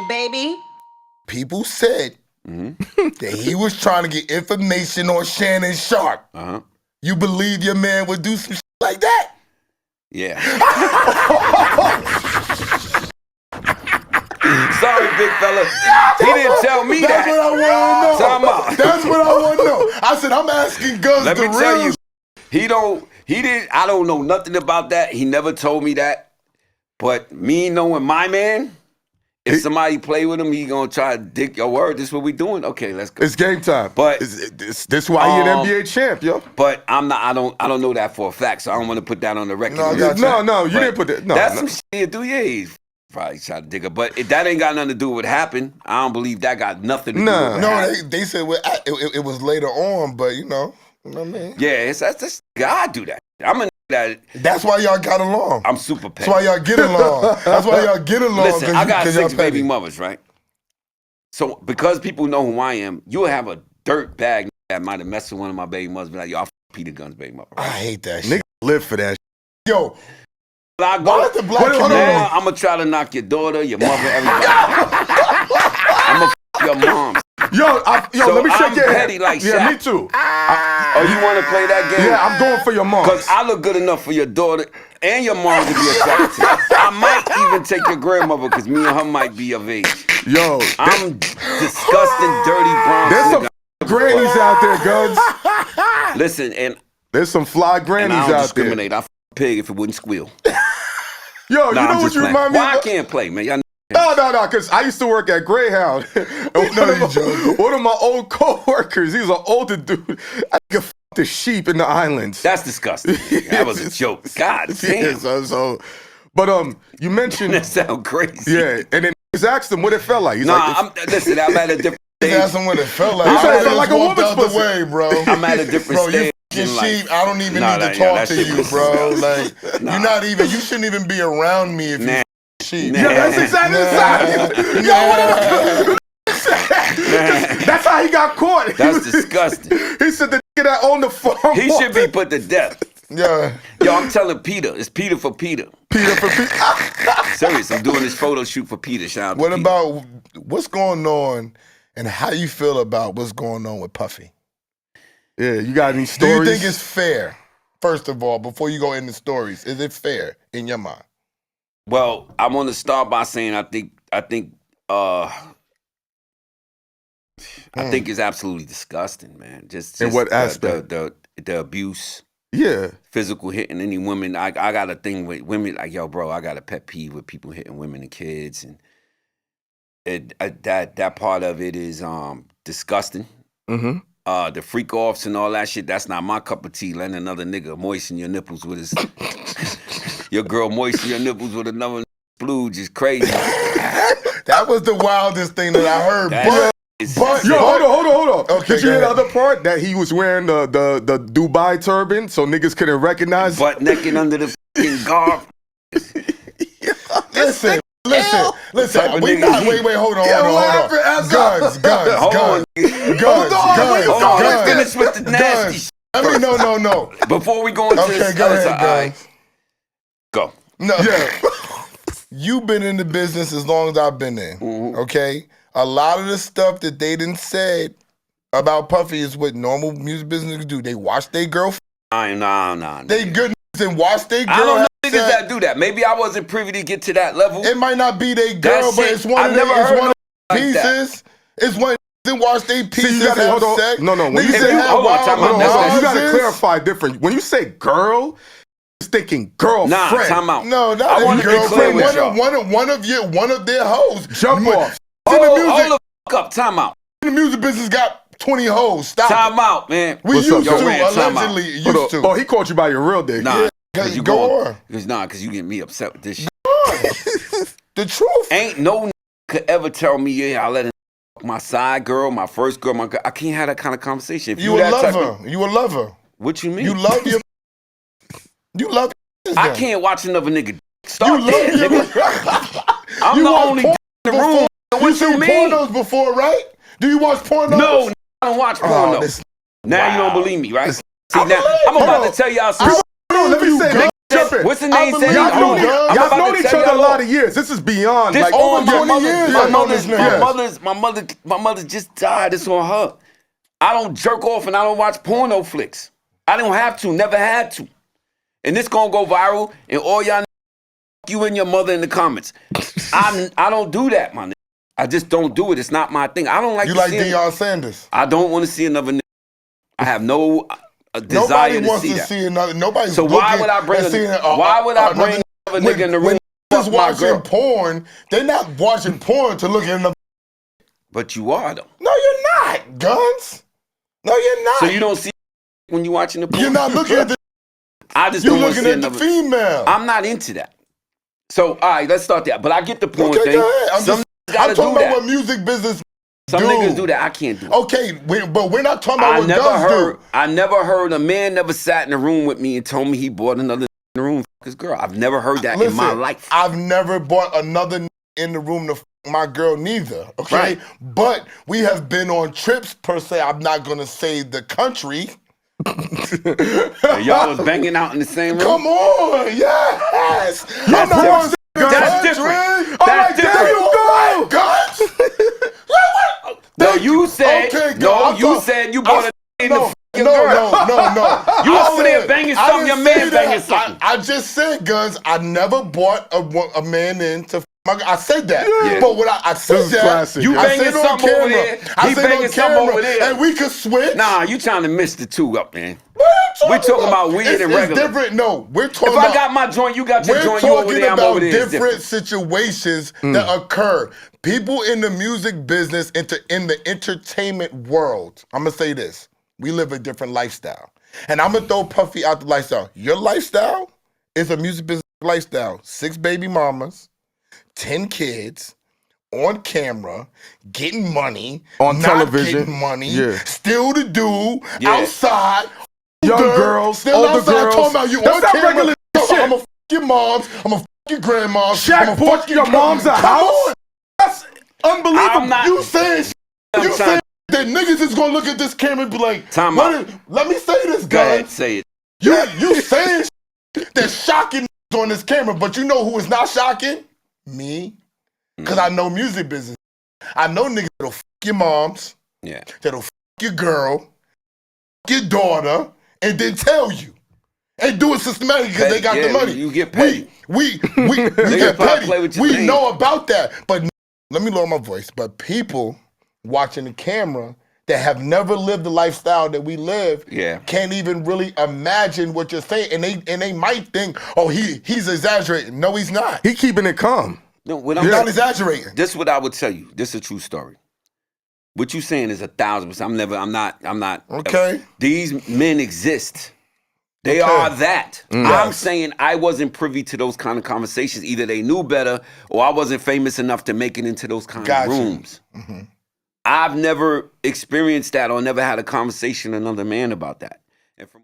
baby. People said that he was trying to get information on Shannon Sharpe. You believe your man would do some shit like that? Yeah. Sorry, big fella. He didn't tell me that. That's what I want to know. Time out. That's what I want to know. I said, I'm asking Gunz Let the me tell real you, I don't know nothing about that. He never told me that. But me knowing my man, if somebody play with him, he gonna try to dig your word. This is what we doing? Okay, let's go. It's game time. But this why he an NBA champ, yo. But I'm not. I don't know that for a fact. So I don't want to put that on the record. No, you didn't put that. No, that's some shit you do. Yeah, he's probably trying to dig it. But that ain't got nothing to do with what happened. I don't believe that got nothing to do with what happened. They said it was later on, but you know what I mean. Yeah, that's God do that. I'm a that. That's why y'all got along. I'm super petty. That's why y'all get along. That's why y'all get along. Listen, I got 6 baby mothers, right? So because people know who I am, you'll have a dirt bag that might have messed with one of my baby mothers. Be like, yo, I Peter Gunz baby mother. Right? I hate that shit. Nigga live for that shit. Yo. Why is the black now I'm gonna try to knock your daughter, your mother, everybody. I'm gonna your mom. Yo, so let me check your petty head. Like Shaq. Yeah, me too. Oh, you want to play that game? Yeah, I'm going for your mom. Because I look good enough for your daughter and your mom to be attracted to. I might even take your grandmother because me and her might be of age. Yo, I'm disgusting, dirty Bronx. There's some grannies out there, Gunz. Listen, and there's some fly grannies I don't out discriminate. I pig if it wouldn't squeal. Yo, you know what you remind me of? Why I can't play, man? Y'all No, because I used to work at Greyhound. One of my old co-workers, he was an older dude. I could f the sheep in the islands. That's disgusting. That was a joke. God damn. Yeah, but you mentioned that sound crazy. Yeah, and then he asked him what it felt like. He's listen, I'm at a different stage. He asked him what it felt like. He said it felt like a woman's pussy. The way, bro. I'm at a different stage. Sheep, I don't even need to talk to you, bro. Like, you're not even. You shouldn't even be around me if you sheep. Yeah, that's exactly the That's how he got caught. That's disgusting. He said the nigga that owned the farm. He should be put to death. Yeah. Yo, I'm telling Peter. It's Peter for Peter. Peter for Peter. Serious, I'm doing this photo shoot for Peter. Shout out what to about Peter. What's going on and how you feel about what's going on with Puffy? Yeah, you got any stories? Do you think it's fair? First of all, before you go into stories, is it fair in your mind? Well, I want to start by saying I think it's absolutely disgusting, man. Just in what aspect? The abuse. Yeah. Physical hitting any women. I got a thing with women. Like, yo, bro, I got a pet peeve with people hitting women and kids, and that part of it is disgusting. Mm-hmm. The freak offs and all that shit, that's not my cup of tea. Letting another nigga moisten your nipples with his your girl moisten your nipples with another splooge is crazy. That was the wildest thing that I heard. But hold on. Okay, did you hear the other part? That he was wearing the Dubai turban so niggas couldn't recognize him? Butt naked under the fucking garb. Listen. Wait, hold on. Gunz. Finish with the nasty shit. No. Before we go into this, go ahead, go. No. Yeah. You've been in the business as long as I've been in, okay? A lot of the stuff that they done said about Puffy is what normal music business do. They watch their girl. Nah. They good and watch their girl. I don't know niggas that do that. Maybe I wasn't privy to get to that level. It might not be their girl, but it's one of their pieces. It's one that watch their pieces. See, hold on. Sex. No. When you say you gotta clarify different. When you say girl, you're thinking girlfriend. Nah, time out. No, not I want to be clear with y'all. One of their hoes. Jump off. Hold the fuck up. Time out. The music business got 20 hoes. Stop. Time out, man. We used to, allegedly used to. Oh, he called you by your real dick. Nah, because you because you get me upset with this shit. The truth. Ain't no could ever tell me, yeah, I let it my side girl, my first girl, my girl. I can't have that kind of conversation. If you a lover. You a lover. What you mean? You love your. You love. I can't watch another nigga. Start there, nigga. I'm the only in the room. What you mean? Pornos before, right? Do you watch pornos? No, I don't watch porno. Now you don't believe me, right? See, now I'm about to tell y'all something. Let me say, What's the name? believe Y'all you, Gunz. y'all known each other a lot of years. This is beyond. This like, on my 20 years I know this nigga. my mother just died. It's on her. I don't jerk off and I don't watch porno flicks. I don't have to, never had to. And this gonna go viral and all y'all you and your mother in the comments. I don't do that, my nigga. I just don't do it. It's not my thing. I don't like You to like see Deion Sanders. I don't want to see another nigga. I have no desire Nobody to wants see to that. see another. Nobody's So why looking would I bring and seeing another nigga in the room? When Fuck niggas my girl. watching porn, they're not watching porn to look at another. But you are though. No, you're not, Gunz. No, you're not. So you don't see when you watching the porn? You're not looking at the. I just You're don't want to looking see at the another. female. I'm not into that. So all right, let's start that. But I get the porn Okay, thing. go ahead. Some niggas gotta I'm talking do about that. what music business. Some do. niggas do that. I can't do it. Okay, but we're not talking about I what never Gunz heard. do. I never heard a man never sat in the room with me and told me he bought another in the room for his girl. I've never heard that in my life. I've never bought another in the room to f my girl neither. Okay, Right. but we have been on trips per se. I'm not gonna say the country. Y'all was banging out in the same room. Come on, yes. That's I'm not different. That's different. That's There you go, Gunz. No, you said. Okay, no, I'm you talking- said you bought a in the No, fucking no, girl. no. You I over there said- banging I something, didn't your say man that. banging something. I just said, Gunz, I never bought a man in to f my. I said that, Yeah. but when I said This is that, classic. You I banging said on something over camera. there, I he said banging on something camera, over there. and we could switch. Nah, you trying to mix the two up, man. What We talking about weird and regular. It's different. No, we're talking If about. I got my joint, you got your We're joint. You over talking there, I'm about over there. It's different situations that occur. People in the music business, in the entertainment world. I'm gonna say this: we live a different lifestyle, and I'm gonna throw Puffy out the lifestyle. Your lifestyle is a music business lifestyle. 6 baby mamas, 10 kids. On camera, getting money, On not television. getting money, Yeah. still the dude Yeah. outside, Young older, girls, still older outside girls. talking about you That's on not camera. regular shit. I'm gonna f your moms, I'm gonna f your grandmas. Shaq bought your mom's a house? That's unbelievable. I'm not- You saying I'm you trying- saying that niggas is gonna look at this camera and be like, Time what out. let me say this, Go ahead, guys. say it. You saying that's shocking on this camera, but you know who is not shocking? Me. Cause I know music business. I know niggas that'll f your moms, Yeah. that'll f your girl, your daughter, and then tell you. And do it systematically because they got Yeah, the money. you get paid. We get probably play with petty. your We name. know about that. But let me lower my voice. But people watching the camera that have never lived the lifestyle that we live Yeah. can't even really imagine what you're saying. And they might think, oh, he's exaggerating. No, he's not. He keeping it calm. No, what He's I'm not exaggerating. This is what I would tell you. This is a true story. What you saying is 1,000%. I'm not. Okay. These men exist. They Okay. are that. I'm Yes. saying I wasn't privy to those kind of conversations. Either they knew better or I wasn't famous enough to make it into those kind Got of you. rooms. I've never experienced that or never had a conversation with another man about that. And from